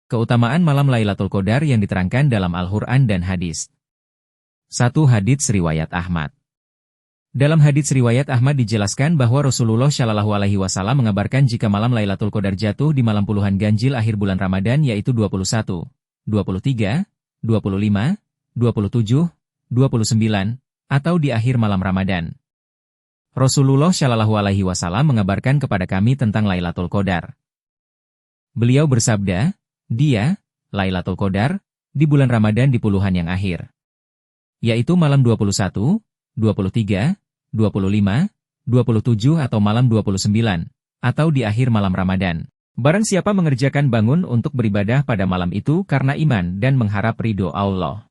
Keutamaan malam Lailatul Qadar yang diterangkan dalam Al-Quran dan hadis. 1. Hadits riwayat Ahmad. Dalam hadits riwayat Ahmad dijelaskan bahwa Rasulullah Shallallahu Alaihi Wasallam mengabarkan jika malam Lailatul Qadar jatuh di malam puluhan ganjil akhir bulan Ramadan yaitu 21, 23, 25, 27, 29, atau di akhir malam Ramadan. Rasulullah Shallallahu Alaihi Wasallam mengabarkan kepada kami tentang Lailatul Qadar. Beliau bersabda, dia, Lailatul Qadar, di bulan Ramadan di puluhan yang akhir. Yaitu malam 21, 23, 25, 27 atau malam 29, atau di akhir malam Ramadan. Barang siapa mengerjakan bangun untuk beribadah pada malam itu karena iman dan mengharap ridho Allah,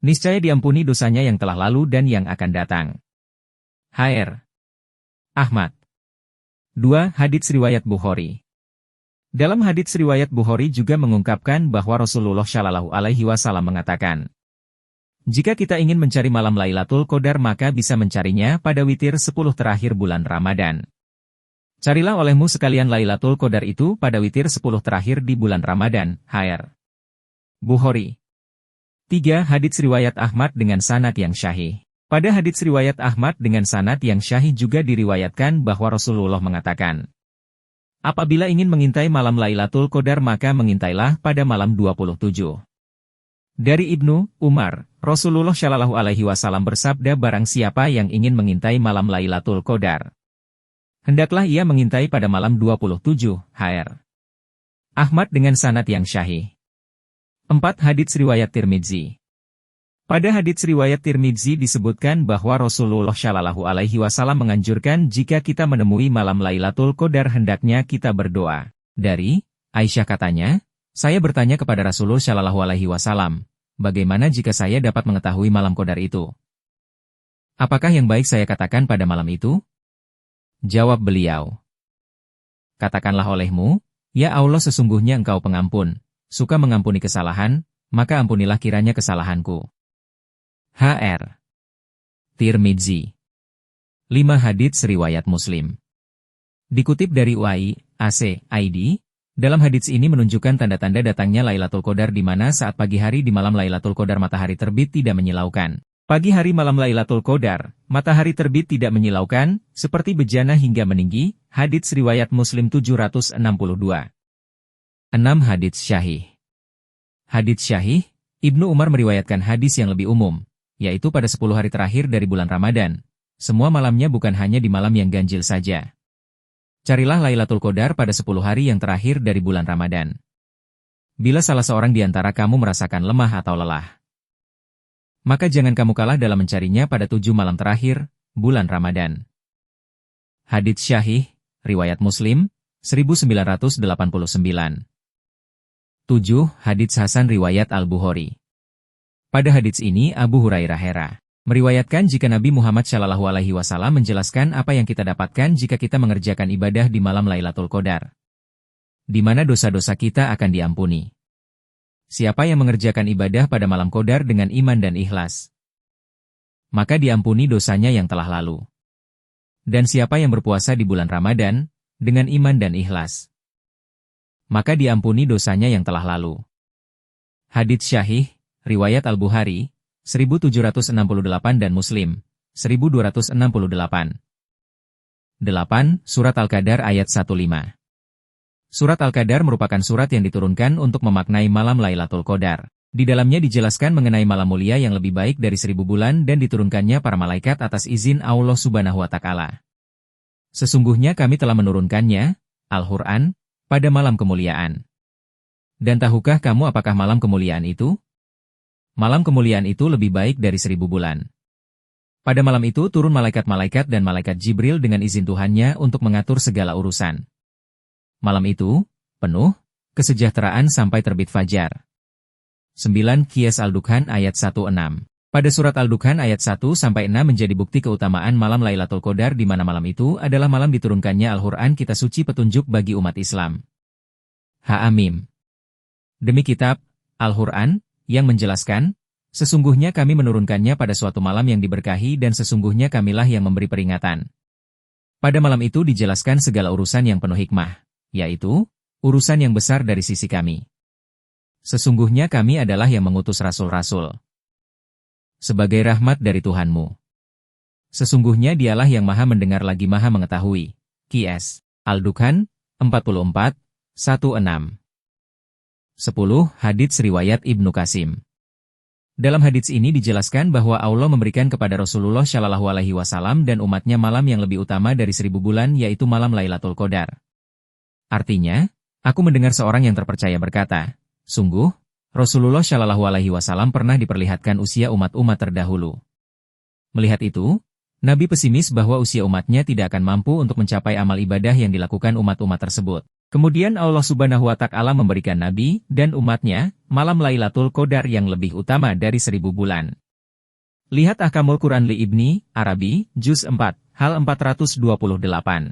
niscaya diampuni dosanya yang telah lalu dan yang akan datang. Hr. Ahmad. 2. Hadits riwayat Bukhari. Dalam hadits riwayat Bukhari juga mengungkapkan bahwa Rasulullah Shallallahu Alaihi Wasallam mengatakan, jika kita ingin mencari malam Lailatul Qadar maka bisa mencarinya pada witir 10 terakhir bulan Ramadan. Carilah olehmu sekalian Lailatul Qadar itu pada witir 10 terakhir di bulan Ramadan. Hr. Bukhari. 3. Hadits riwayat Ahmad dengan sanad yang syahih. Pada hadits riwayat Ahmad dengan sanad yang syahih juga diriwayatkan bahwa Rasulullah mengatakan, apabila ingin mengintai malam Lailatul Qadar maka mengintailah pada malam 27. Dari Ibnu Umar, Rasulullah Shallallahu Alaihi Wasallam bersabda barang siapa yang ingin mengintai malam Lailatul Qadar, hendaklah ia mengintai pada malam 27. Hr. Ahmad dengan sanad yang syahih. 4. Hadits riwayat Tirmidzi. Pada hadits riwayat Tirmidzi disebutkan bahwa Rasulullah Shallallahu Alaihi Wasallam menganjurkan jika kita menemui malam Lailatul Qadar hendaknya kita berdoa. Dari Aisyah katanya, saya bertanya kepada Rasulullah Shallallahu Alaihi Wasallam, bagaimana jika saya dapat mengetahui malam Qadar itu? Apakah yang baik saya katakan pada malam itu? Jawab beliau, katakanlah olehmu, ya Allah sesungguhnya Engkau pengampun, suka mengampuni kesalahan, maka ampunilah kiranya kesalahanku. Hr. Tirmidzi. 5. Hadits riwayat Muslim. Dikutip dari UAI, AC, ID, dalam hadits ini menunjukkan tanda-tanda datangnya Lailatul Qadar di mana saat pagi hari di malam Lailatul Qadar matahari terbit tidak menyilaukan. Pagi hari malam Lailatul Qadar, matahari terbit tidak menyilaukan, seperti bejana hingga meninggi. Hadits riwayat Muslim 762. 6. Hadits syahih. Hadits syahih, Ibnu Umar meriwayatkan hadis yang lebih umum, yaitu pada 10 hari terakhir dari bulan Ramadan. Semua malamnya bukan hanya di malam yang ganjil saja. Carilah Lailatul Qadar pada 10 hari yang terakhir dari bulan Ramadan. Bila salah seorang di antara kamu merasakan lemah atau lelah, maka jangan kamu kalah dalam mencarinya pada 7 malam terakhir, bulan Ramadan. Hadits syahih, riwayat Muslim, 1989. 7. Hadits hasan riwayat Al-Bukhari. Pada hadits ini Abu Hurairah meriwayatkan jika Nabi Muhammad Shallallahu Alaihi Wasallam menjelaskan apa yang kita dapatkan jika kita mengerjakan ibadah di malam Lailatul Qadar, di mana dosa-dosa kita akan diampuni. Siapa yang mengerjakan ibadah pada malam Qadar dengan iman dan ikhlas, maka diampuni dosanya yang telah lalu. Dan siapa yang berpuasa di bulan Ramadan dengan iman dan ikhlas, maka diampuni dosanya yang telah lalu. Hadits syahih, riwayat Al-Bukhari, 1768 dan Muslim, 1268. 8. Surat Al-Qadar ayat 15. Surat Al-Qadar merupakan surat yang diturunkan untuk memaknai malam Lailatul Qadar. Di dalamnya dijelaskan mengenai malam mulia yang lebih baik dari 1000 bulan dan diturunkannya para malaikat atas izin Allah Subhanahu wa Ta'ala. Sesungguhnya kami telah menurunkannya, Al-Quran, pada malam kemuliaan. Dan tahukah kamu apakah malam kemuliaan itu? Malam kemuliaan itu lebih baik dari 1000 bulan. Pada malam itu turun malaikat-malaikat dan malaikat Jibril dengan izin Tuhannya untuk mengatur segala urusan. Malam itu, penuh, kesejahteraan sampai terbit fajar. 9. Qiyas Al-Dukhan ayat 1-6. Pada surat Al-Dukhan ayat 1-6 menjadi bukti keutamaan malam Lailatul Qadar di mana malam itu adalah malam diturunkannya Al-Quran kita suci petunjuk bagi umat Islam. Ha-Amim. Demi kitab, Al-Quran, yang menjelaskan, sesungguhnya kami menurunkannya pada suatu malam yang diberkahi dan sesungguhnya kamilah yang memberi peringatan. Pada malam itu dijelaskan segala urusan yang penuh hikmah, yaitu, urusan yang besar dari sisi kami. Sesungguhnya kami adalah yang mengutus rasul-rasul sebagai rahmat dari Tuhanmu. Sesungguhnya dialah yang maha mendengar lagi maha mengetahui. Qs. Al-Dukhan, 44, 16. 10. Hadits riwayat Ibnu Qasim. Dalam hadits ini dijelaskan bahwa Allah memberikan kepada Rasulullah Shallallahu Alaihi Wasallam dan umatnya malam yang lebih utama dari 1000 bulan, yaitu malam Lailatul Qadar. Artinya, aku mendengar seorang yang terpercaya berkata, sungguh, Rasulullah Shallallahu Alaihi Wasallam pernah diperlihatkan usia umat-umat terdahulu. Melihat itu, Nabi pesimis bahwa usia umatnya tidak akan mampu untuk mencapai amal ibadah yang dilakukan umat-umat tersebut. Kemudian Allah Subhanahu wa Ta'ala memberikan Nabi dan umatnya malam Lailatul Qadar yang lebih utama dari 1000 bulan. Lihat Ahkamul Quran li Ibni Arabi, Juz 4, hal 428.